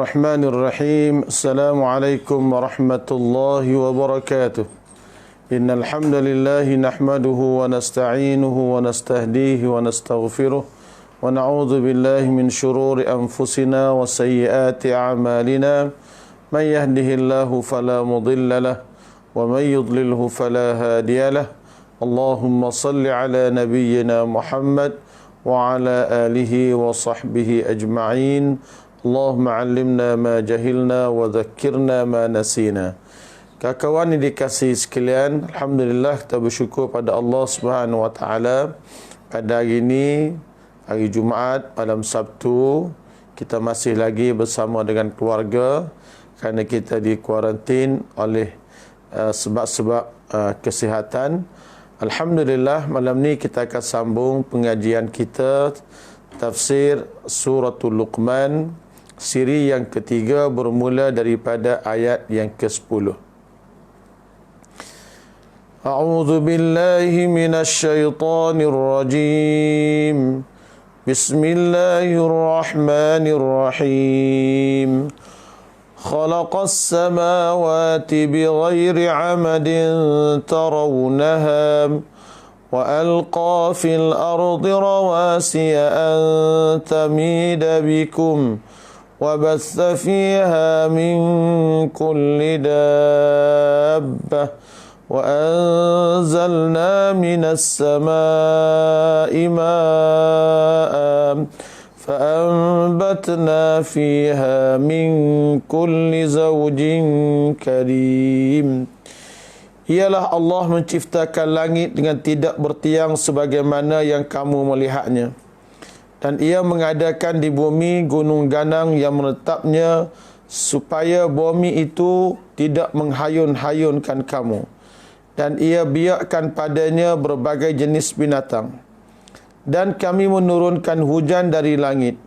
الرحمن الرحيم السلام عليكم ورحمة الله وبركاته إن الحمد لله نحمده ونستعينه ونستهديه ونستغفره ونعوذ بالله من شرور أنفسنا وسيئات أعمالنا من يهده الله فلا مضل له ومن يضلله فلا هادي له اللهم صل على نبينا محمد وعلى آله وصحبه أجمعين اللهم علمنا ما جهلنا وذكرنا ما نسينا. Kawan yang dikasihi sekalian, alhamdulillah kita bersyukur pada Allah Subhanahu wa taala pada hari ini, hari Jumaat, malam Sabtu, kita masih lagi bersama dengan keluarga kerana kita di kuarantin oleh sebab-sebab kesihatan. Alhamdulillah, malam ni kita akan sambung pengajian kita tafsir suratul Luqman, siri yang ketiga, bermula daripada ayat yang ke-10. A'udzu billahi minasy syaithanir rajim. Bismillahirrahmanirrahim. Khalaqas samawati bighairi 'amadin tarawnaha wa alqa fil ardi rawasiya an tamida bikum wa batha fiha min kulli dabbah wa anzalna minas samaa'i maa'an فأنبتنا فيها من كل زوج كريم. Ialah Allah menciptakan langit dengan tidak bertiang sebagaimana yang kamu melihatnya, dan Ia mengadakan di bumi gunung ganang yang menetapnya supaya bumi itu tidak menghayun-hayunkan kamu, dan Ia biarkan padanya berbagai jenis binatang. Dan kami menurunkan hujan dari langit,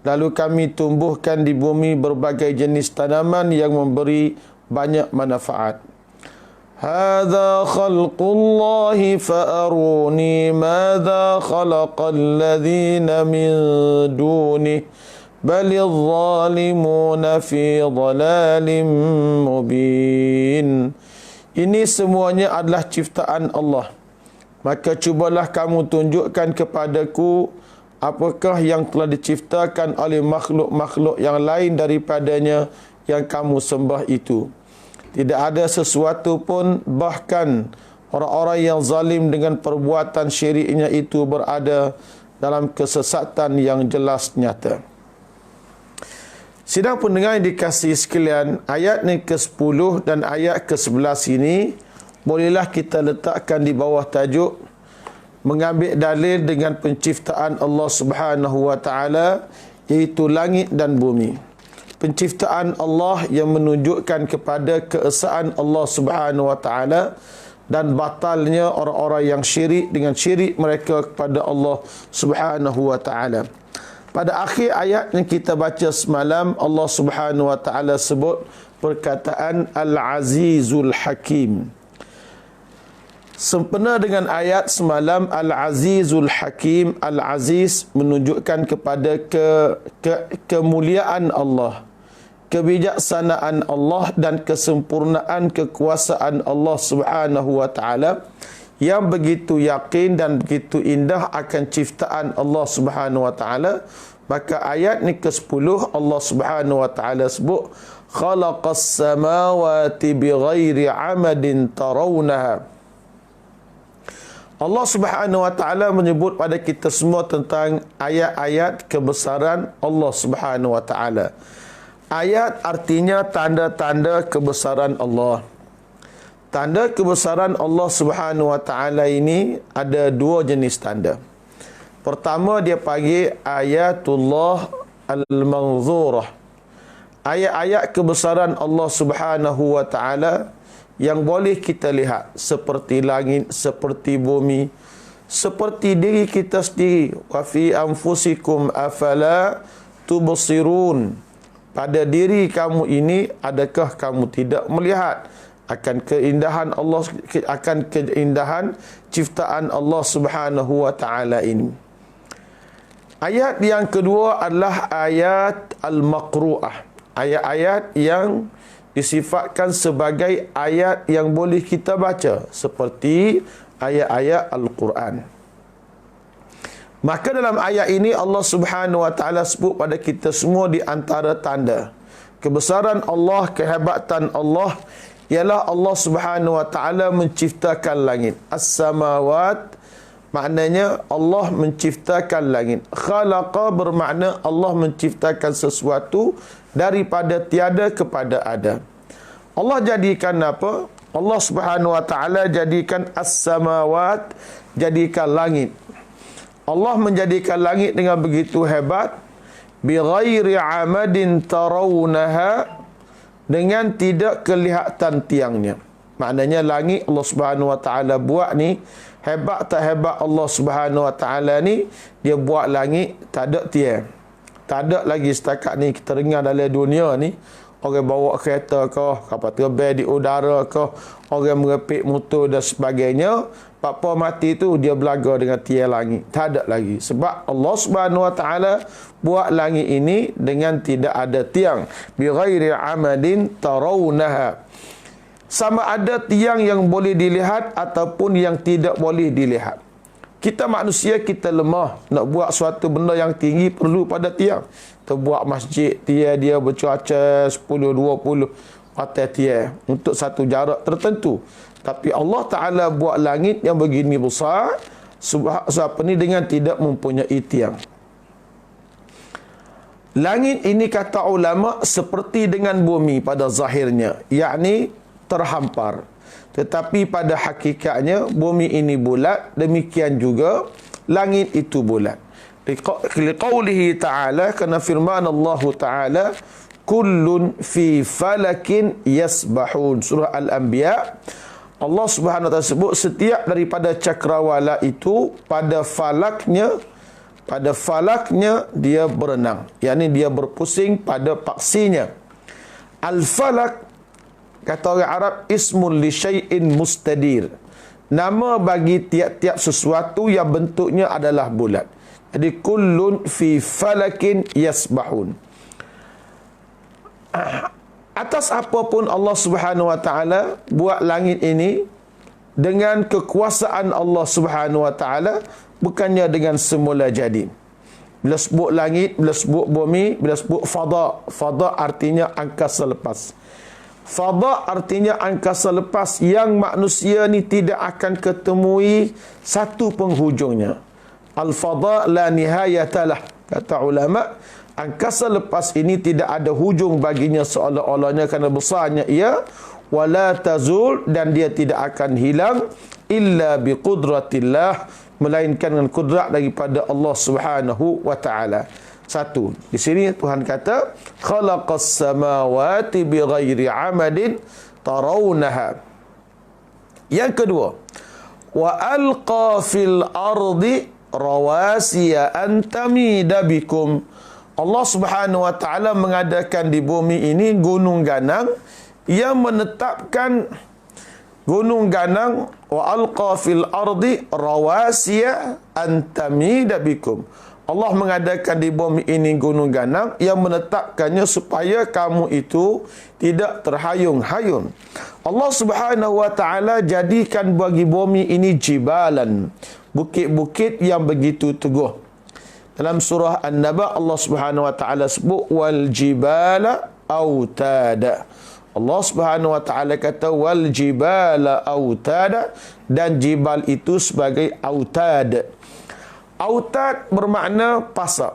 lalu kami tumbuhkan di bumi berbagai jenis tanaman yang memberi banyak manfaat. Hadza khalqullahi fa'aruni madza khalaqal ladzina min dunihi balidh zalimuna fi dhalalin mubin. Ini semuanya adalah ciptaan Allah. Maka cubalah kamu tunjukkan kepadaku apakah yang telah diciptakan oleh makhluk-makhluk yang lain daripadanya yang kamu sembah itu. Tidak ada sesuatu pun, bahkan orang-orang yang zalim dengan perbuatan syiriknya itu berada dalam kesesatan yang jelas nyata. Sidang pendengar yang dikasihi sekalian, ayat yang ke-10 dan ayat ke-11 ini bolehlah kita letakkan di bawah tajuk mengambil dalil dengan penciptaan Allah Subhanahu wa taala, iaitu langit dan bumi. Penciptaan Allah yang menunjukkan kepada keesaan Allah Subhanahu wa taala dan batalnya orang-orang yang syirik dengan syirik mereka kepada Allah Subhanahu wa taala. Pada akhir ayat yang kita baca semalam, Allah Subhanahu wa taala sebut perkataan Al-Azizul Hakim. Sempena dengan ayat semalam, Al-Azizul Hakim, Al-Aziz menunjukkan kepada kemuliaan Allah, kebijaksanaan Allah dan kesempurnaan kekuasaan Allah Subhanahu wa taala yang begitu yakin dan begitu indah akan ciptaan Allah Subhanahu wa taala. Maka ayat ni ke-10 Allah Subhanahu wa taala sebut khalaqas samawati bighairi 'amadin tarawnaha. Allah Subhanahu wa taala menyebut pada kita semua tentang ayat-ayat kebesaran Allah Subhanahu wa taala. Ayat artinya tanda-tanda kebesaran Allah. Tanda kebesaran Allah Subhanahu wa taala ini ada dua jenis tanda. Pertama, dia panggil ayatullah al-manzurah. Ayat-ayat kebesaran Allah Subhanahu wa taala yang boleh kita lihat, seperti langit, seperti bumi, seperti diri kita sendiri. Wa fi anfusikum afala tubsirun. Pada diri kamu ini, adakah kamu tidak melihat akan keindahan Allah, akan keindahan ciptaan Allah Subhanahu wa taala ini. Ayat yang kedua adalah ayat al-maqru'ah. ayat-ayat yang disifatkan sebagai ayat yang boleh kita baca, seperti ayat-ayat Al-Quran. Maka dalam ayat ini Allah Subhanahu wa taala sebut pada kita semua di antara tanda kebesaran Allah, kehebatan Allah ialah Allah Subhanahu wa taala menciptakan langit. As-samawat maknanya Allah menciptakan langit. Khalaqa bermakna Allah menciptakan sesuatu daripada tiada kepada ada. Allah jadikan apa? Allah Subhanahu wa taala jadikan as-samawat, jadikan langit. Allah menjadikan langit dengan begitu hebat, bi ghairi amadin tarawunaha, dengan tidak kelihatan tiangnya. Maknanya langit Allah Subhanahu wa taala buat ni, hebat tak hebat Allah Subhanahu wa taala ni, dia buat langit tak ada tiang. Tak ada lagi setakat ni kita dengar dalam dunia ni, orang bawa kereta ke, kapal terbang di udara ke, orang merepek motor dan sebagainya, apa mati tu dia belaga dengan tiang langit. Tak ada lagi. Sebab Allah Subhanahu wa taala buat langit ini dengan tidak ada tiang. Bi ghairi amadin tarawunaha. Sama ada tiang yang boleh dilihat ataupun yang tidak boleh dilihat. Kita manusia, kita lemah. Nak buat suatu benda yang tinggi perlu pada tiang. Kita buat masjid, tiang dia bercuaca 10-20 atas tiang untuk satu jarak tertentu. Tapi Allah Ta'ala buat langit yang begini besar, sebab ni dengan tidak mempunyai tiang. Langit ini kata ulama seperti dengan bumi pada zahirnya, yakni terhampar. Tetapi pada hakikatnya bumi ini bulat, demikian juga langit itu bulat. Liqaulihi ta'ala, kerana firman Allah Ta'ala, kullun fi falakin yasbahun. Surah Al-Anbiya. Allah Subhanahu wa taala sebut setiap daripada cakrawala itu pada falaknya dia berenang, yakni dia berpusing pada paksinya. Al-falak kata orang Arab ismun li syai'in mustadir, nama bagi tiap-tiap sesuatu yang bentuknya adalah bulat. Jadi kullun fi falakin yasbahun. Atas apapun Allah Subhanahu wa taala buat langit ini dengan kekuasaan Allah Subhanahu wa taala, bukannya dengan semula jadi. Bila sebut langit, bila sebut bumi, bila sebut fada, fada artinya angkasa lepas. Fada artinya angkasa lepas yang manusia ni tidak akan ketemui satu penghujungnya. Al-fada la nihayatalah, kata ulama. Angkasa lepas ini tidak ada hujung baginya seolah-olahnya kerana besarnya ia, wala tazul, dan dia tidak akan hilang illa biqudratillah, melainkan dengan kudrat daripada Allah Subhanahu wa taala. Satu, di sini Tuhan kata khalaqas samawati bighairi amadin tarawunaha. Yang kedua, wa alqa fil ardi rawasiya an tamida bikum. Allah Subhanahu wa taala mengadakan di bumi ini gunung ganang yang menetapkan gunung ganang, wa alqa fil ardi rawasiya an tamida bikum. Allah mengadakan di bumi ini gunung ganang yang menetapkannya supaya kamu itu tidak terhayung-hayung. Allah Subhanahu wa taala jadikan bagi bumi ini jibalan, bukit-bukit yang begitu teguh. Dalam surah An-Naba Allah Subhanahu wa taala sebut wal jibala autada. Allah Subhanahu wa taala kata wal jibala autada, dan jibal itu sebagai autad. Autad bermakna pasak.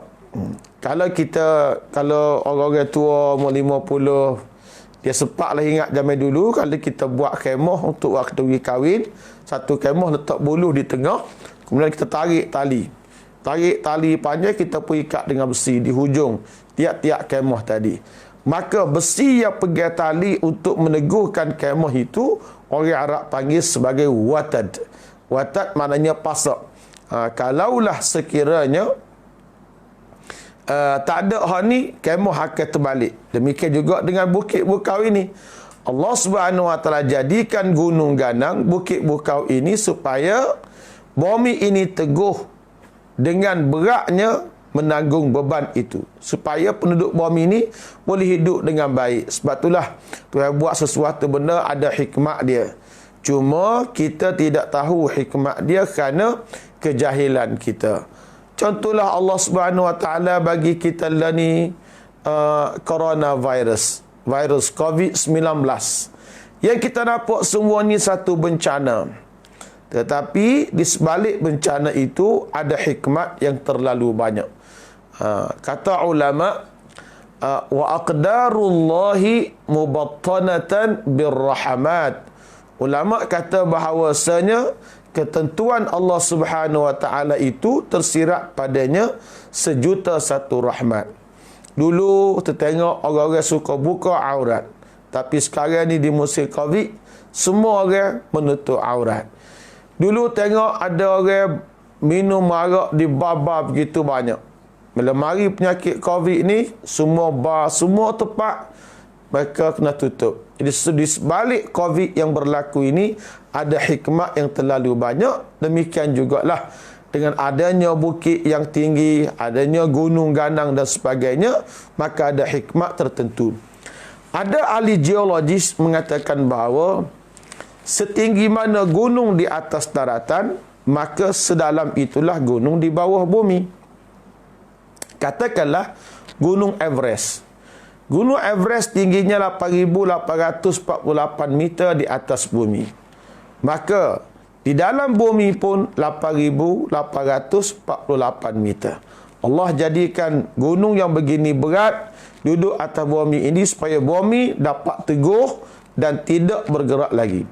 Kalau orang-orang tua umur 50, dia sempatlah ingat zaman dulu kalau kita buat kemah untuk waktu pergi kahwin, satu kemah letak buluh di tengah, kemudian kita tarik tali panjang, kita pun ikat dengan besi di hujung tiap-tiap kemah tadi. Maka besi yang pegang tali untuk meneguhkan kemah itu orang Arab panggil sebagai watad. Watad maknanya pasak. Kalaulah sekiranya tak ada hal ni, kemah akan terbalik. Demikian juga dengan bukit bukau ini. Allah Subhanahu wa taala jadikan gunung ganang, bukit bukau ini supaya bumi ini teguh dengan beratnya, menanggung beban itu, supaya penduduk bumi ini boleh hidup dengan baik. Sebab itulah Tuhan buat sesuatu benda ada hikmat dia. Cuma kita tidak tahu hikmat dia kerana kejahilan kita. Contohlah Allah Subhanahu Wa Taala bagi kita lah ni coronavirus, virus COVID-19. Yang kita nampak semua ni satu bencana. Tetapi di sebalik bencana itu ada hikmat yang terlalu banyak. Kata ulama, wa aqdarullahi mubattanatan birrahmat. Ulama kata bahawasanya ketentuan Allah Subhanahu Wa Taala itu tersirat padanya sejuta satu rahmat. Dulu kita tengok orang-orang suka buka aurat, tapi sekarang ni di musim Covid semua orang menutup aurat. Dulu tengok ada orang minum arak di bar-bar begitu banyak. Bila mari penyakit Covid ni, semua bar, semua tempat mereka kena tutup. Jadi di sebalik Covid yang berlaku ini ada hikmat yang terlalu banyak. Demikian jugalah dengan adanya bukit yang tinggi, adanya gunung ganang dan sebagainya, maka ada hikmat tertentu. Ada ahli geologis mengatakan bahawa setinggi mana gunung di atas daratan, maka sedalam itulah gunung di bawah bumi. Katakanlah Gunung Everest. Gunung Everest tingginya 8,848 meter di atas bumi. Maka di dalam bumi pun 8,848 meter. Allah jadikan gunung yang begini berat duduk atas bumi ini supaya bumi dapat teguh dan tidak bergerak lagi.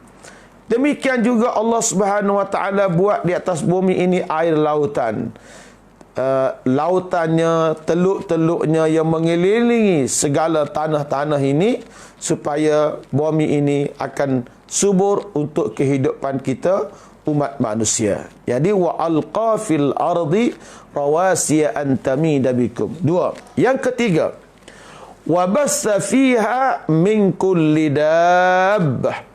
Demikian juga Allah Subhanahu Wa Taala buat di atas bumi ini air lautan. Lautannya, teluk-teluknya yang mengelilingi segala tanah-tanah ini supaya bumi ini akan subur untuk kehidupan kita umat manusia. Jadi wa alqa fil ardi rawasiya an tamida bikum. Dua. Yang ketiga, wa bassa fiha min kulli dabbah.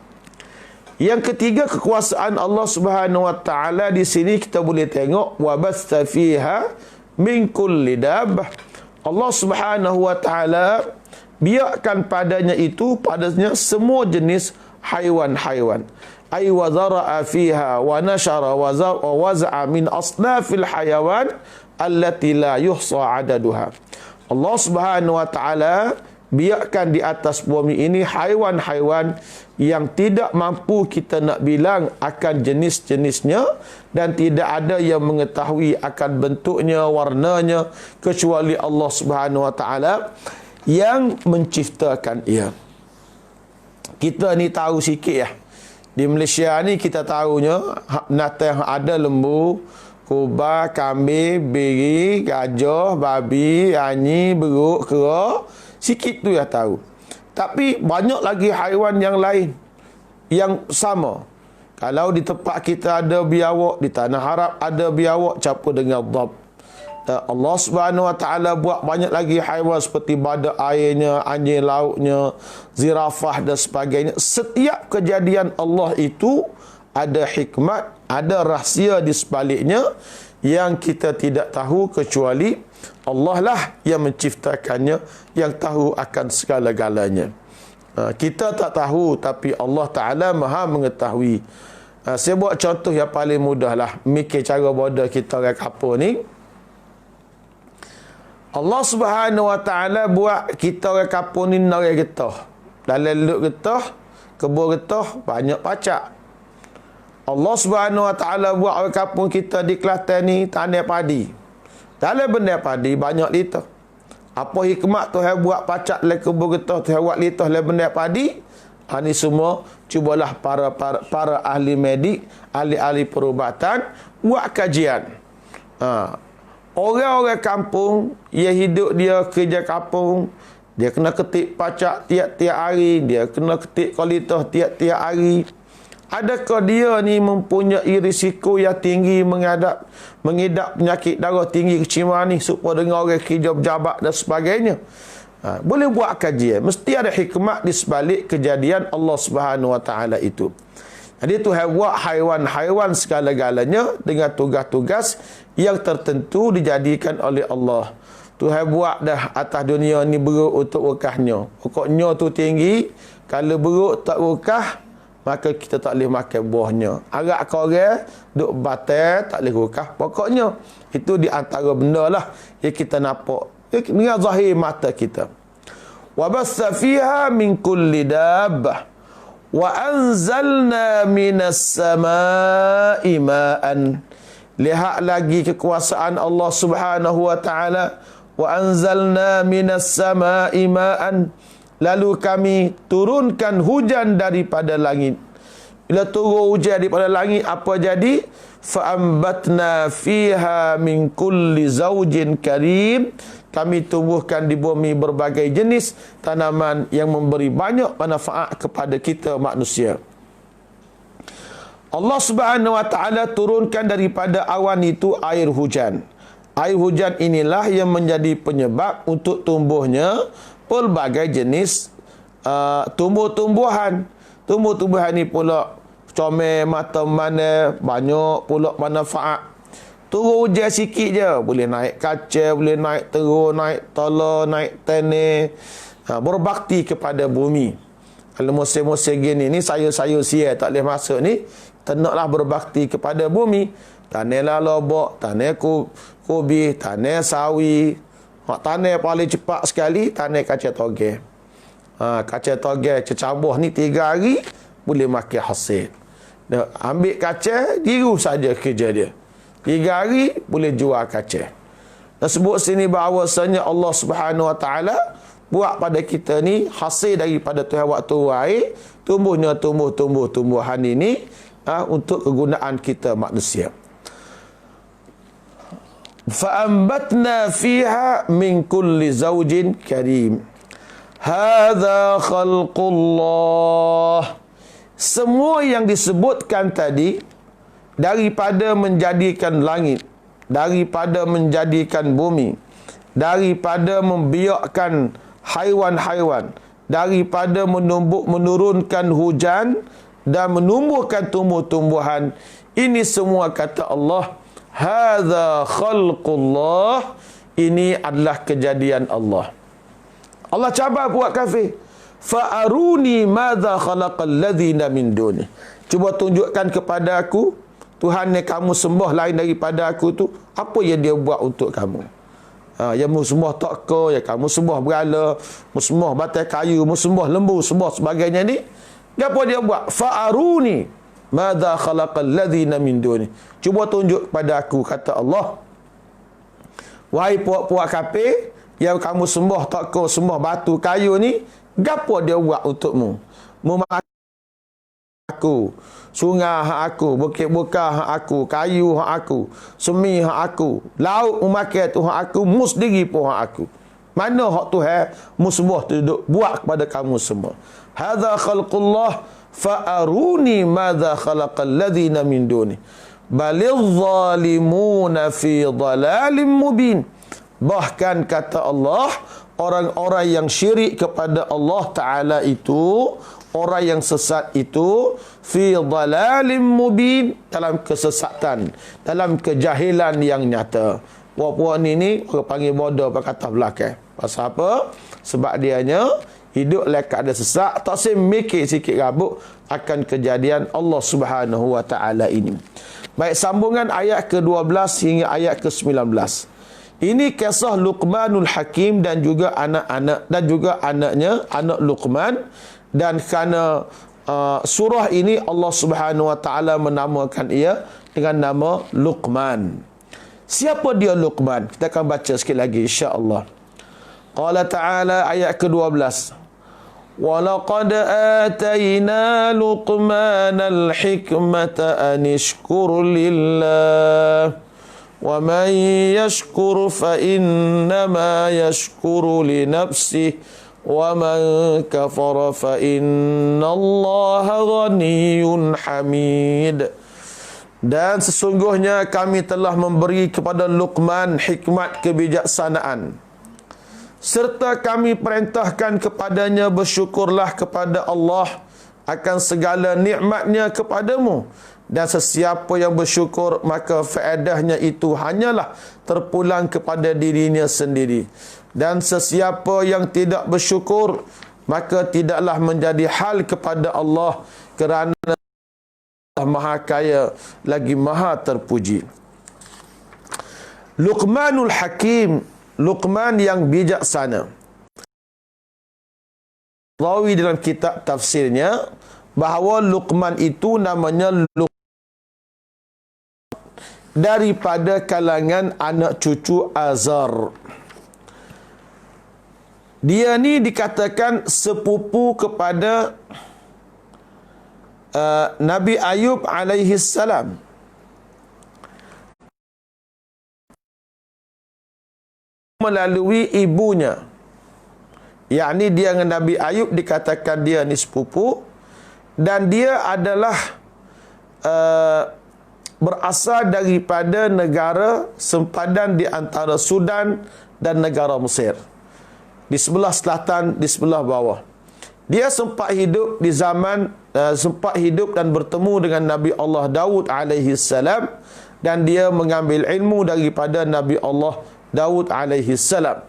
Yang ketiga, kekuasaan Allah Subhanahu Wa Taala di sini kita boleh tengok wa bassa fiha min kulli dabbah. Allah Subhanahu Wa Taala biarkan padanya itu padanya semua jenis haiwan-haiwan. Ay wa zara'a fiha wa nashara wa waza'a min asnafil hayawan allati la yuhsa adaduha. Allah Subhanahu Wa Taala biarkan di atas bumi ini haiwan-haiwan yang tidak mampu kita nak bilang akan jenis-jenisnya dan tidak ada yang mengetahui akan bentuknya, warnanya kecuali Allah Subhanahu Wa Taala yang menciptakan ia. Kita ni tahu sikit ya. Di Malaysia ni kita tahunya binatang ada lembu, kuba, kambing, biri, gajah, babi, anjing, beruk, kera. Sikit tu yang tahu. Tapi banyak lagi haiwan yang lain yang sama. Kalau di tempat kita ada biawak, di tanah Arab ada biawak campur dengan dhab. Allah Subhanahu Wa Taala buat banyak lagi haiwan seperti badak airnya, anjing lautnya, zirafah dan sebagainya. Setiap kejadian Allah itu ada hikmat, ada rahsia di sebaliknya yang kita tidak tahu kecuali Allah lah yang menciptakannya, yang tahu akan segala-galanya. Kita tak tahu, tapi Allah Ta'ala maha mengetahui. Saya buat contoh yang paling mudah lah. Mikir cara bodoh kita orang kapur ni. Allah Subhanahu Wa Ta'ala buat kita orang kapur ni orang getah. Dalam luk getah, kebun getah, banyak pacak. Allah Subhanahu Wa Ta'ala buat orang kapur kita di Kelantan ni tanam padi. Dalam benda padi banyak litah. Apa hikmat Tuhan buat pacak dalam kebun getah, Tuhan buat litah dalam benda padi? Ini semua cubalah para ahli medik, ahli-ahli perubatan buat kajian. Orang-orang kampung, dia hidup dia kerja kampung, dia kena ketik pacak tiap-tiap hari, dia kena ketik kolitah tiap-tiap hari. Adakah dia ni mempunyai risiko yang tinggi mengidap penyakit darah tinggi kecimah ni supaya dengan orang kerja pejabat dan sebagainya? Boleh buat kajian. Mesti ada hikmat di sebalik kejadian Allah Subhanahu Wa Taala itu. Jadi Tuhan buat haiwan-haiwan segala-galanya dengan tugas-tugas yang tertentu dijadikan oleh Allah. Tuhan buat dah atas dunia ni beruk untuk berkahnya. Pokoknya tu tinggi, kalau beruk tak berkah, maka kita tak boleh makan buahnya. Agak korang duk batal, tak boleh berkah. Pokoknya itu di antara benda lah yang kita nampak dengan zahir mata kita. Wa bassa fiha min kulli dabbah wa anzalna minas samaa'i ma'an. Lihat lagi kekuasaan Allah Subhanahu wa taala. Wa anzalna minas samaa'i ma'an. Lalu kami turunkan hujan daripada langit. Bila turun hujan daripada langit, apa jadi? Fa'ambatna fiha min kulli zawjin karim. Kami tumbuhkan di bumi berbagai jenis tanaman yang memberi banyak manfaat kepada kita manusia. Allah Subhanahu wa taala turunkan daripada awan itu air hujan. Air hujan inilah yang menjadi penyebab untuk tumbuhnya pelbagai jenis tumbuh-tumbuhan. Tumbuh-tumbuhan ni pula comel, mata mana, banyak pula manfaat. Turun hujan sikit je, boleh naik kaca, boleh naik teruk, naik tala, naik tanah, berbakti kepada bumi. Kalau musim-musim gini ni, sayur-sayur siap tak boleh masuk ni, tenaklah berbakti kepada bumi. Tanahlah lobak, tanah kobi, tanah sawi. Tanah paling cepat sekali, tanah kaca toge. Kaca toge cecabuh ni 3 hari, boleh makan hasil. Dia ambil kaca, diru saja kerja dia. 3 hari, boleh jual kaca. Dan sebut sini bahawasanya Allah Subhanahu wa taala buat pada kita ni hasil daripada Tuhan waktu air, tumbuhnya tumbuh-tumbuhan ini untuk kegunaan kita manusia. Fa'ambatna fiha min kulli zawjin karim. Hadza khalqullah. Semua yang disebutkan tadi, daripada menjadikan langit, daripada menjadikan bumi, daripada membiakkan haiwan-haiwan, daripada menurunkan hujan dan menumbuhkan tumbuh-tumbuhan, ini semua kata Allah, hadza khalqullah, ini adalah kejadian Allah. Allah cabar buat kafir. Fa'aruni madza khalaqal ladzina min duni. Cuba tunjukkan kepada aku, Tuhan yang kamu sembah lain daripada aku tu, apa yang dia buat untuk kamu? Yang mu sembah takka, yang kamu sembah berhala, mu sembah batai kayu, mu sembah lembu, sembah sebagainya ni, apa dia buat? Fa'aruni madza khalaqal ladzina min duni. Cuba tunjuk kepada aku, kata Allah. Wahai puak-puak kafir yang kamu sembah takka, sembah batu kayu ni, gapo dia buat untukmu? Mu aku, sungai hak aku, bukit bukar hak aku, kayu hak aku, semi hak aku, laut memakai tu hak aku, mu sendiri pun hak aku. Mana hak Tuhan mu sembah tu duduk buat kepada kamu semua? Hadza khalqullah fa'aruni madza khalaqal ladzina min duni balil zalimuna fi dhalalim mubin. Bahkan kata Allah, orang-orang yang syirik kepada Allah Ta'ala itu, orang yang sesat itu, fi dhalalim mubin, dalam kesesatan, dalam kejahilan yang nyata. Puak-puak ni orang panggil bodoh pakai kata belakang. Pasal apa? Sebab dianya hidup lekat ada sesak, tak semikir sikit rabuk akan kejadian Allah Subhanahu wa taala ini. Baik, sambungan ayat ke-12 hingga ayat ke-19. Ini kisah Luqmanul Hakim dan juga anak-anak dan juga anaknya, anak Luqman. Dan kerana surah ini Allah Subhanahu wa taala menamakan ia dengan nama Luqman. Siapa dia Luqman? Kita akan baca sikit lagi insya-Allah. Qala ta'ala ayat ke-12. Wa laqad atayna Luqmanal hikmata an ishkur lillah. وَمَنْ يَشْكُرُ فَإِنَّمَا يَشْكُرُ لِنَفْسِهِ وَمَنْ كَفَرَ فَإِنَّ اللَّهَ غَنِيٌّ حَمِيدٌ. Dan sesungguhnya kami telah memberi kepada Luqman hikmat kebijaksanaan, serta kami perintahkan kepadanya bersyukurlah kepada Allah akan segala nikmatnya kepadamu. Dan sesiapa yang bersyukur, maka faedahnya itu hanyalah terpulang kepada dirinya sendiri. Dan sesiapa yang tidak bersyukur, maka tidaklah menjadi hal kepada Allah, kerana Allah Maha Kaya lagi Maha Terpuji. Luqmanul Hakim, Luqman yang bijaksana. Rawi dalam kitab tafsirnya bahawa Luqman itu namanya Luqman daripada kalangan anak cucu Azar. Dia ni dikatakan sepupu kepada Nabi Ayub alaihi salam. Melalui ibunya, yakni dia dengan Nabi Ayub dikatakan dia ni sepupu, dan dia adalah berasal daripada negara sempadan di antara Sudan dan negara Mesir, di sebelah selatan, di sebelah bawah. Dia sempat hidup di zaman sempat hidup dan bertemu dengan Nabi Allah Daud alaihi salam, dan dia mengambil ilmu daripada Nabi Allah Daud alaihi salam.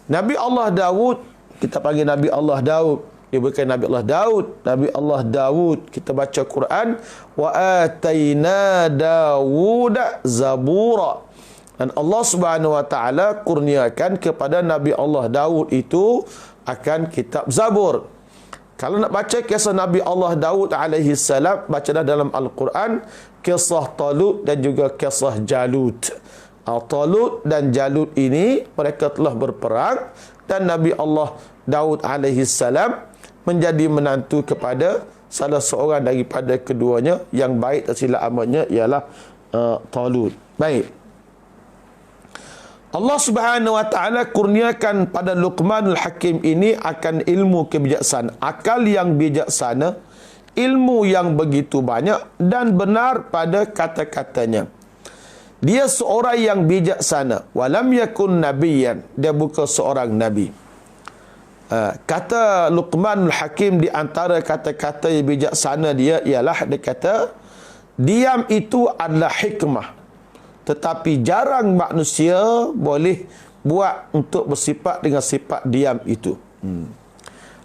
Nabi Allah Daud, kita panggil Nabi Allah Daud, dia bukan Nabi Allah Daud, Nabi Allah Daud. Kita baca Quran, wa ataina Dawud zabura, dan Allah Subhanahu wa taala kurniakan kepada Nabi Allah Daud itu akan kitab Zabur. Kalau nak baca kisah Nabi Allah Daud alaihi salam, bacalah dalam Al-Quran kisah Talut dan juga kisah Jalut. Talut dan Jalut ini mereka telah berperang, dan Nabi Allah Daud alaihi salam menjadi menantu kepada salah seorang daripada keduanya yang baik, tak silap amatnya ialah Talut. Baik. Allah Subhanahu wa taala kurniakan pada Luqmanul Hakim ini akan ilmu kebijaksanaan, akal yang bijaksana, ilmu yang begitu banyak dan benar pada kata-katanya. Dia seorang yang bijaksana, walam yakun nabiyyan, dia bukan seorang nabi. Kata Luqmanul Hakim di antara kata-kata yang bijaksana dia ialah dia kata diam itu adalah hikmah, tetapi jarang manusia boleh buat untuk bersifat dengan sifat diam itu.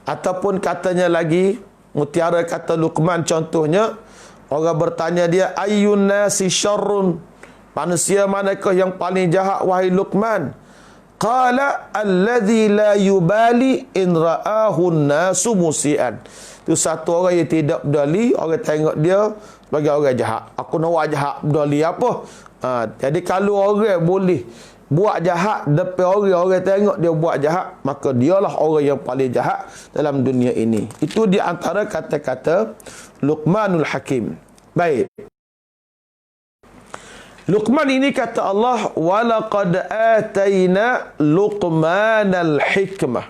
Ataupun katanya lagi, mutiara kata Luqman contohnya, orang bertanya dia, ayyun nasi syarrun, manusia manakah yang paling jahat wahai Luqman? Qala alladhi la yubali in ra'ahu nasu musian. Itu satu orang yang tidak peduli, orang tengok dia sebagai orang jahat. Aku nak buat jahat, peduli apa? Jadi kalau orang boleh buat jahat depan orang, orang tengok dia buat jahat, maka dialah orang yang paling jahat dalam dunia ini. Itu di antara kata-kata Luqmanul Hakim. Baik. Luqman ini kata Allah, walaqad atayna Luqmanal hikmah,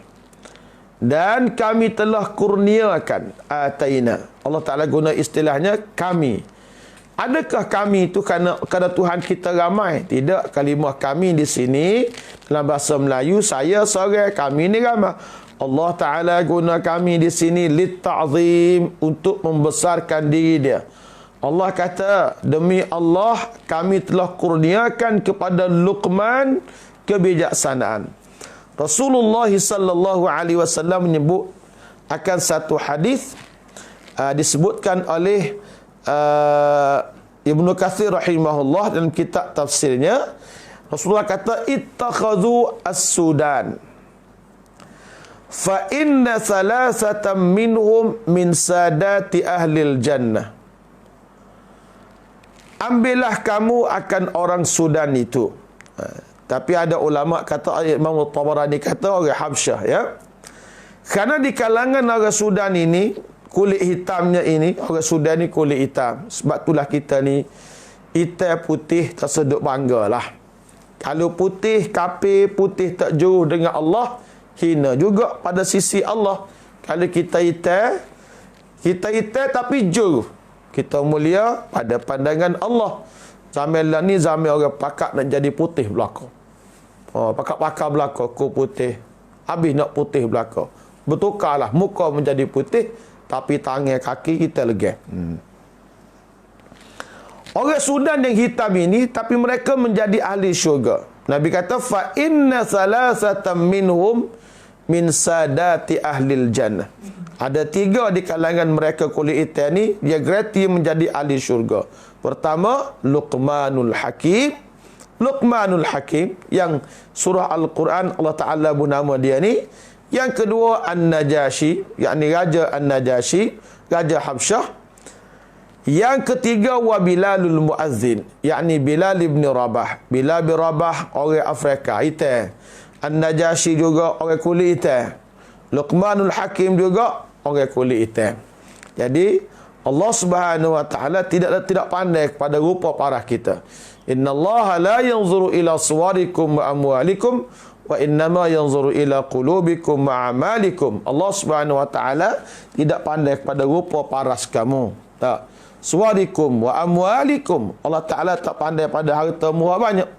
dan kami telah kurniakan. Atayna, Allah Ta'ala guna istilahnya kami. Adakah kami itu kerana Tuhan kita ramai? Tidak. Kalimah kami di sini dalam bahasa Melayu, saya seorang, kami ni ramai. Allah Ta'ala guna kami di sini litta'zim, untuk membesarkan diri dia. Allah kata, demi Allah kami telah kurniakan kepada Luqman kebijaksanaan. Rasulullah sallallahu alaihi wasallam menyebut akan satu hadis disebutkan oleh Ibnu Katsir rahimahullah dalam kitab tafsirnya. Rasulullah kata, ittakhadhu as-Sudan fa inna salasatan minhum min sadati ahlil jannah. Ambillah kamu akan orang Sudan itu. Tapi ada ulama kata, Imam Tabarani kata orang Habsyah, ya. Kerana di kalangan orang Sudan ini, kulit hitamnya ini, orang Sudan ni kulit hitam. Sebab itulah kita ni hitam putih tersedut banggalah. Kalau putih kafir, putih tak jauh dengan Allah, hina juga pada sisi Allah. Kalau kita hitam tapi jauh, kita mulia pada pandangan Allah. Zaman lah ni zaman orang pakak nak jadi putih belakang. Pakak-pakak belakang, ku putih. Habis nak putih belakang. Bertukarlah muka menjadi putih, tapi tangan kaki kita lega. Orang Sudan yang hitam ini, tapi mereka menjadi ahli syurga. Nabi kata, fa inna salasatan minhum min sadati ahlil jannah. Ada 3 di kalangan mereka kulit hitam ni, dia gerati menjadi ahli syurga. Pertama, Luqmanul Hakim. Luqmanul Hakim, yang surah Al-Quran Allah Ta'ala bernama dia ni. Yang kedua, An-Najashi, yakni Raja An-Najashi, Raja Habsyah. Yang ketiga, wa Bilalul Muazzin, yakni Bilal ibn Rabah. Bilal bin Rabah, orang Afrika, hitam. An-Najashi juga orang kulit hitam. Luqmanul Hakim juga orang kulit hitam. Jadi Allah Subhanahu wa taala tidak pandai kepada rupa parah kita. Innallaha la yanzuru ila suwarikum wa amwalikum wa innama yanzuru ila qulubikum wa a'malikum. Allah Subhanahu wa taala tidak pandai kepada rupa paras kamu. Tak. Suwarikum wa amwalikum. Allah Taala tak pandai pada harta murah banyak.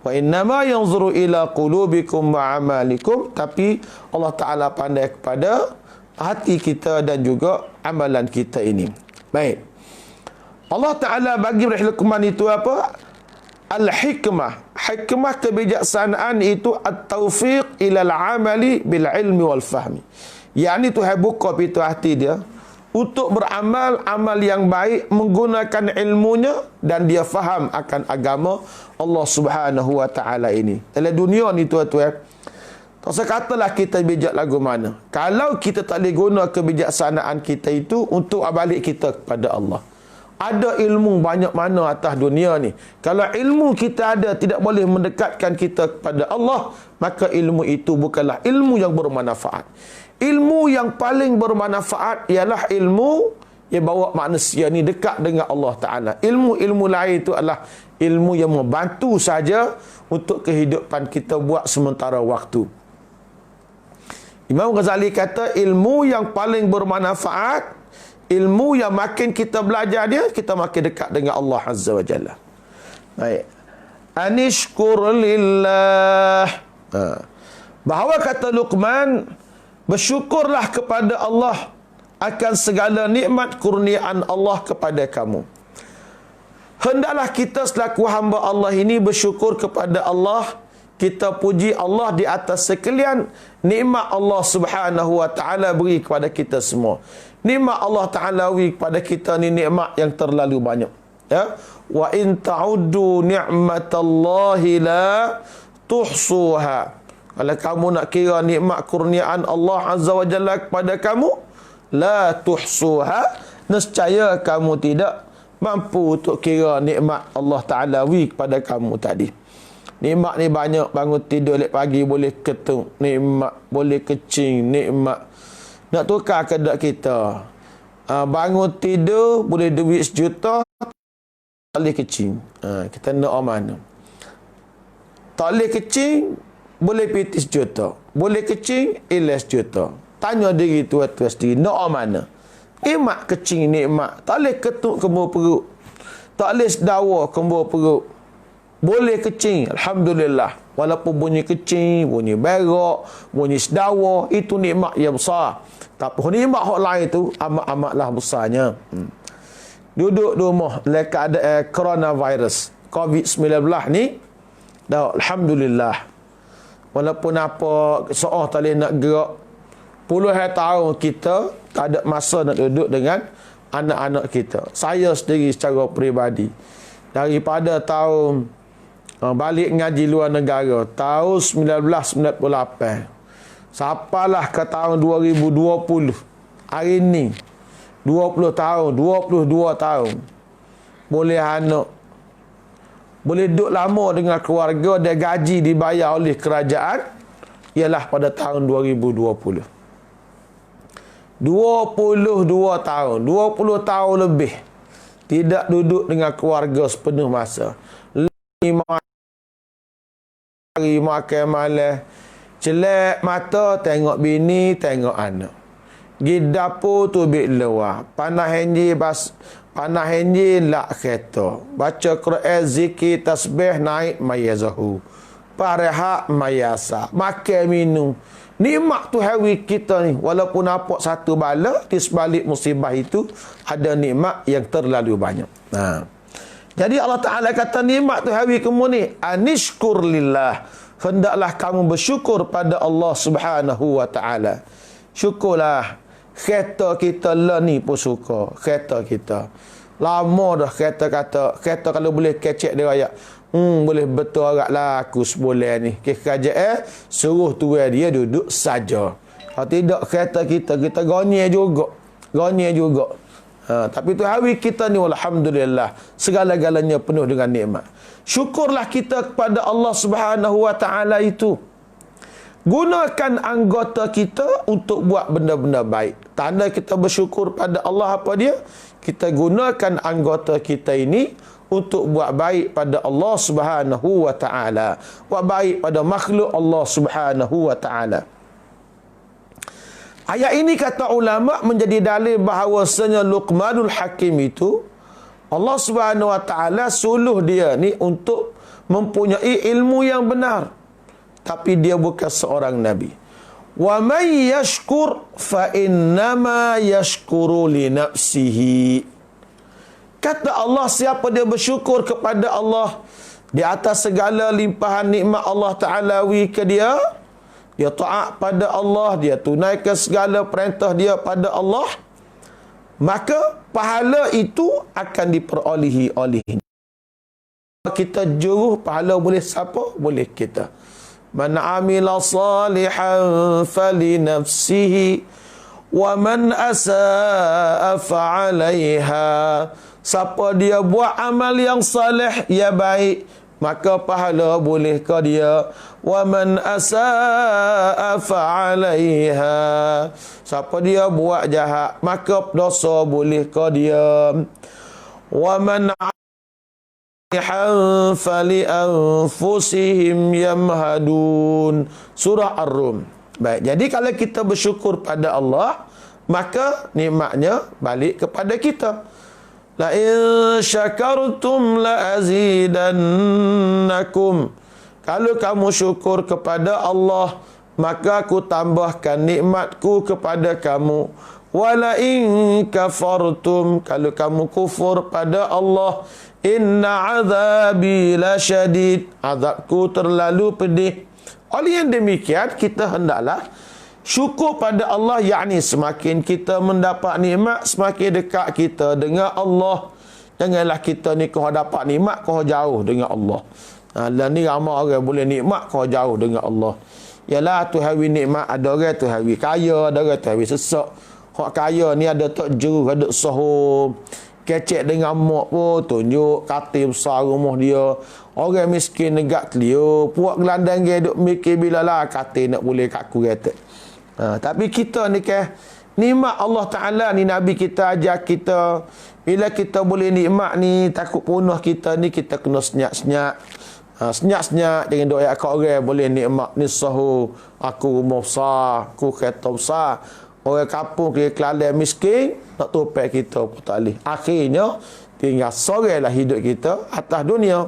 Wa innama yanzuru ila qulubikum wa amalikum, tapi Allah Taala pandai kepada hati kita dan juga amalan kita ini. Baik. Allah Taala bagi Luqman itu apa? Al-hikmah. Hikmah kebijaksanaan itu at-taufiq ila al-amali bil ilmi wal fahmi. Yani Tuhan buka pintu hati dia untuk beramal amal yang baik menggunakan ilmunya dan dia faham akan agama Allah Subhanahu wa taala ini. Dalam dunia ni tuan-tuan, tak usah katalah kita bijak lagu mana. Kalau kita tak boleh guna kebijaksanaan kita itu untuk balik kita kepada Allah. Ada ilmu banyak mana atas dunia ni. Kalau ilmu kita ada tidak boleh mendekatkan kita kepada Allah, maka ilmu itu bukanlah ilmu yang bermanfaat. Ilmu yang paling bermanfaat ialah ilmu yang bawa manusia ni dekat dengan Allah Ta'ala. Ilmu-ilmu lain itu adalah ilmu yang membantu saja untuk kehidupan kita buat sementara waktu. Imam Ghazali kata ilmu yang paling bermanfaat, ilmu yang makin kita belajar dia, kita makin dekat dengan Allah Azza wa Jalla. Baik. Anishkur lillah. Bahawa kata Luqman, bersyukurlah kepada Allah akan segala nikmat kurniaan Allah kepada kamu. Hendaklah kita selaku hamba Allah ini bersyukur kepada Allah. Kita puji Allah di atas sekalian nikmat Allah Subhanahu wa taala beri kepada kita semua. Nikmat Allah Taala beri kepada kita ni nikmat yang terlalu banyak. Ya. Wa in ta'uddu ni'matallahi la tuhsuha. Kalau kamu nak kira nikmat kurniaan Allah Azza wa Jalla kepada kamu, la tuhsuha, nescaya kamu tidak mampu untuk kira nikmat Allah Ta'ala beri kepada kamu tadi. Nikmat ni banyak, bangun tidur lek pagi boleh ketung, nikmat, boleh kecing, nikmat. Nak tukar keadaan kita. Bangun tidur boleh duit 1 juta, tak boleh kecing. Kita nak mana? Tak boleh kecing, boleh pitis 1 juta. Boleh kecing, ilas 1 juta. Tanya diri tuan-tuan sendiri, nak mana? Nikmat kecing, nikmat. Tak boleh ketuk kembur perut. Tak boleh sedawa kembur perut. Boleh kecing, alhamdulillah. Walaupun bunyi kecing, bunyi berak, bunyi sedawa, itu nikmat yang besar. Tapi nikmat hak lain itu amat-amatlah besarnya. Duduk di rumah dalam keadaan coronavirus COVID-19 ni, dah alhamdulillah. Walaupun apa seorang tak boleh nak gerak, puluhan tahun kita tak ada masa nak duduk dengan anak-anak kita. Saya sendiri secara peribadi, daripada tahun balik ngaji luar negara tahun 1998 sampailah ke tahun 2020, hari ni 20 tahun, 22 tahun, boleh anak, boleh duduk lama dengan keluarga dan gaji dibayar oleh kerajaan, ialah pada tahun 2020. 22 tahun, 20 tahun lebih tidak duduk dengan keluarga sepenuh masa. Hari makan malam, celak mata tengok bini, tengok anak. Pergi dapur tu bik luar, panah henji lak kereta, baca Quran, zikir, tasbih, naik mayazahu, pareha mayasa, makan minum, Nikmat tu hari kita ni, walaupun nampak satu bala, di sebalik musibah itu ada nikmat yang terlalu banyak. Jadi Allah Ta'ala kata nikmat tu hari kamu ni, anishkur lillah, hendaklah kamu bersyukur pada Allah Subhanahu wa Ta'ala. Syukurlah. Kereta kita lah ni pun suka. Kereta kita lama dah kereta kalau boleh kecek dia raya. Boleh betul agak lah aku sebulan ni. Kerajaan suruh tuan dia duduk saja. Kalau tidak kereta kita gonyek juga. Tapi tu hari kita ni alhamdulillah segala-galanya penuh dengan nikmat. Syukurlah kita kepada Allah Subhanahu wa Ta'ala itu. Gunakan anggota kita untuk buat benda-benda baik. Tanda kita bersyukur pada Allah apa dia? Kita gunakan anggota kita ini untuk buat baik pada Allah Subhanahu wa Ta'ala. Buat baik pada makhluk Allah Subhanahu wa Ta'ala. Ayat ini kata ulama menjadi dalil bahawasanya Luqmanul Hakim itu Allah Subhanahu wa Ta'ala suluh dia ni untuk mempunyai ilmu yang benar. Tapi dia bukan seorang Nabi. Wa man yashkur fa innama yashkuru li nafsihi. Kata Allah, siapa dia bersyukur kepada Allah di atas segala limpahan nikmat Allah Ta'ala ke dia, dia taat pada Allah, dia tunaikan segala perintah dia pada Allah, maka pahala itu akan diperolehi olehnya. Kita juruh pahala boleh siapa? Boleh kita. Man amila salihan fali nafsihi wa man asaa fa'alaiha. Siapa dia buat amal yang salih, ya baik, maka pahala boleh ke dia. Wa man asaa fa'alaiha. Siapa dia buat jahat, maka dosa boleh ke dia. Wa man fali anfusihim yamhadun. Surah Ar-Rum. Baik, jadi kalau kita bersyukur pada Allah, maka nikmatnya balik kepada kita. La in syakartum la azidannakum. Kalau kamu syukur kepada Allah, maka aku tambahkan nikmatku kepada kamu. Wala in kafartum, kalau kamu kufur pada Allah, inna azabi lasyadid, azabku terlalu pedih. Oleh yang demikian, kita hendaklah syukur pada Allah, yakni semakin kita mendapat nikmat, semakin dekat kita dengan Allah. Janganlah kita ni kau dapat nikmat, kau jauh dengan Allah. Dan ni ramai orang boleh nikmat, kau jauh dengan Allah. Yalah tu hari nikmat, ada orang tu hari kaya, ada orang tu hari sesak. Hak kaya ni ada tak juru, ada sahur. Kecek dengan mak pun tunjuk katil besar rumah dia. Orang miskin negak telio, puak gelandang dia duk mikir bila lah katil nak boleh kat aku kata. Tapi kita ni nikmat Allah Ta'ala ni Nabi kita ajar kita. Bila kita boleh nikmat ni, takut punah kita ni, kita kena senyap-senyap. Senyap-senyap dengan doa kat orang boleh nikmat ni sahur. Aku rumah besar, aku kereta besar. Orang kampung ke Kelantan miskin, nak topek kita pun tak boleh. Akhirnya, tinggal soranglah hidup kita atas dunia.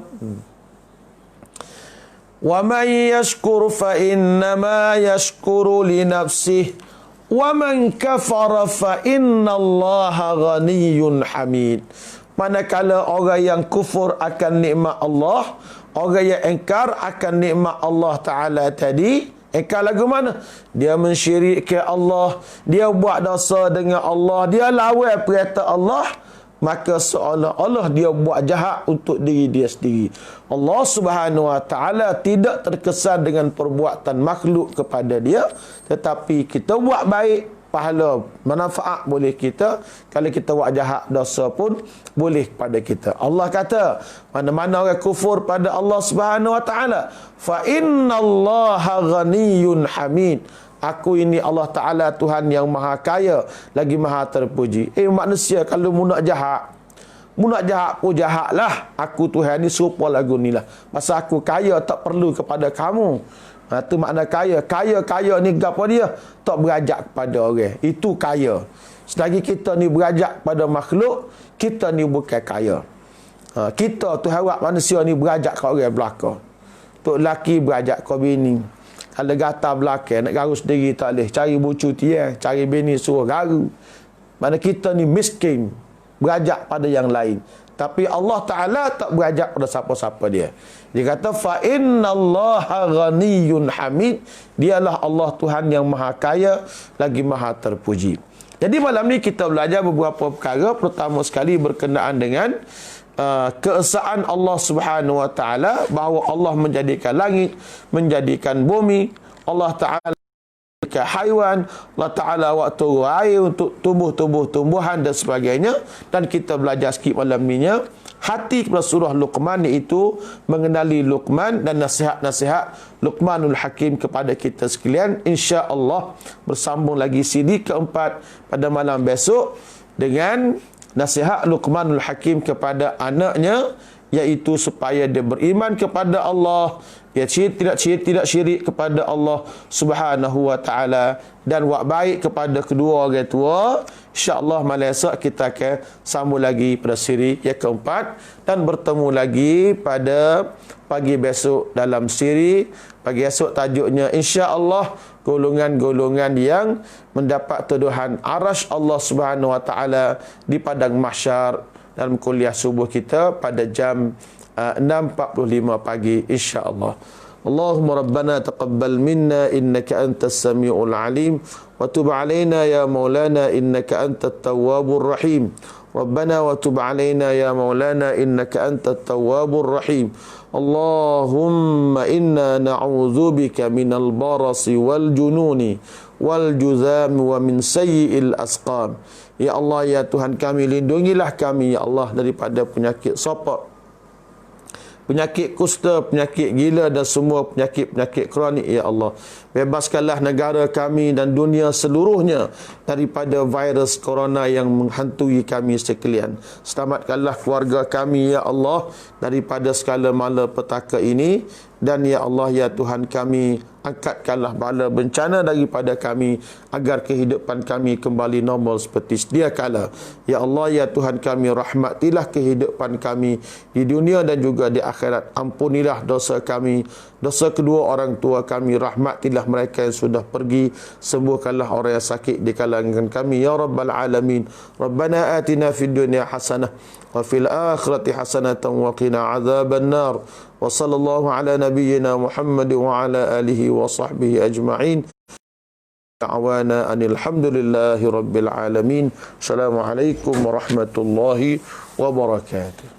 Wa man yashkur fa innama yashkuru li nafsihi wa man kafara fa innallaha ghaniyyun hamid. Manakala orang yang kufur akan nikmat Allah, orang yang engkar akan nikmat Allah Ta'ala tadi, engkar lagu mana? Dia mensyirikkan Allah, dia buat dosa dengan Allah, dia lawan perintah Allah, maka seolah-olah dia buat jahat untuk diri dia sendiri. Allah Subhanahu wa Ta'ala tidak terkesan dengan perbuatan makhluk kepada dia, tetapi kita buat baik, pahala manfaat boleh kita. Kalau kita buat jahat, dosa pun boleh pada kita. Allah kata, mana-mana orang kufur pada Allah Subhanahu wa Ta'ala, fa innallaha ghaniyyun hamid. Aku ini Allah Ta'ala Tuhan yang maha kaya lagi maha terpuji. Manusia kalau mu nak jahat pun jahatlah. Aku Tuhan ni serupa lagu ni lah. Masa aku kaya tak perlu kepada kamu. Itu makna kaya. Kaya ni apa dia? Tak berajak kepada orang. Itu kaya. Selagi kita ni berajak pada makhluk, kita ni bukan kaya. Kita tu harap manusia ni berajak ke orang belakang. Tok lelaki berajak ke bini. Kalau gatal belakang, nak garu sendiri tak boleh. Cari bucu tiang, cari bini suruh garu. Mana kita ni miskin, berajak pada yang lain. Tapi Allah Ta'ala tak berajak pada siapa-siapa dia. Dia kata, fa innallaha ghaniyyun hamid. Dialah Allah Tuhan yang maha kaya, lagi maha terpuji. Jadi malam ni kita belajar beberapa perkara. Pertama sekali berkenaan dengan keesaan Allah Subhanahu Wa Ta'ala, bahawa Allah menjadikan langit, menjadikan bumi. Allah Ta'ala ke haiwan, Allah Ta'ala waktu air untuk tumbuhan dan sebagainya. Dan kita belajar sikit malam ni hati kepada surah Luqman, iaitu mengenali Luqman dan nasihat-nasihat Luqmanul Hakim kepada kita sekalian. InsyaAllah bersambung lagi CD keempat pada malam besok dengan nasihat Luqmanul Hakim kepada anaknya, iaitu supaya dia beriman kepada Allah, dia tidak syirik kepada Allah Subhanahu Wa Ta'ala, dan buat baik kepada kedua orang tua. InsyaAllah malam esok kita akan sambung lagi pada siri yang keempat, dan bertemu lagi pada pagi besok dalam siri. Pagi esok tajuknya insyaAllah golongan-golongan yang mendapat tuduhan arash Allah Subhanahu Wa Ta'ala di padang mahsyar, dalam kuliah subuh kita pada jam 6.45 pagi insya-Allah. Allahumma rabbana taqabbal minna innaka antas samiul alim wa tub alaina ya maulana innaka antat tawwabur rahim. Rabbana wa tub alaina ya maulana innaka antat tawwabur rahim. Allahumma inna na'udzubika minal barasi wal jununi wal juzam wa min sayyi'il asqam. Ya Allah, ya Tuhan kami, lindungilah kami ya Allah daripada penyakit sopak, penyakit kusta, penyakit gila dan semua penyakit-penyakit kronik ya Allah. Bebaskanlah negara kami dan dunia seluruhnya daripada virus corona yang menghantui kami sekalian. Selamatkanlah keluarga kami ya Allah daripada segala malapetaka ini. Dan ya Allah, ya Tuhan kami, angkatkanlah bala bencana daripada kami, agar kehidupan kami kembali normal seperti sedia kala. Ya Allah, ya Tuhan kami, rahmatilah kehidupan kami di dunia dan juga di akhirat. Ampunilah dosa kami, dosa kedua orang tua kami, rahmatilah mereka yang sudah pergi, sembuhkanlah orang yang sakit di kalangan kami ya Rabbal Alamin. Rabbana atina fid dunya hasanah wa fil akhirati hasanatan wa qina azaban nar. Wa sallallahu ala nabiyyina Muhammad wa ala alihi wa sahbihi ajma'in. Da'wana anil hamdulillahi rabbil alamin. Assalamualaikum warahmatullahi wabarakatuh.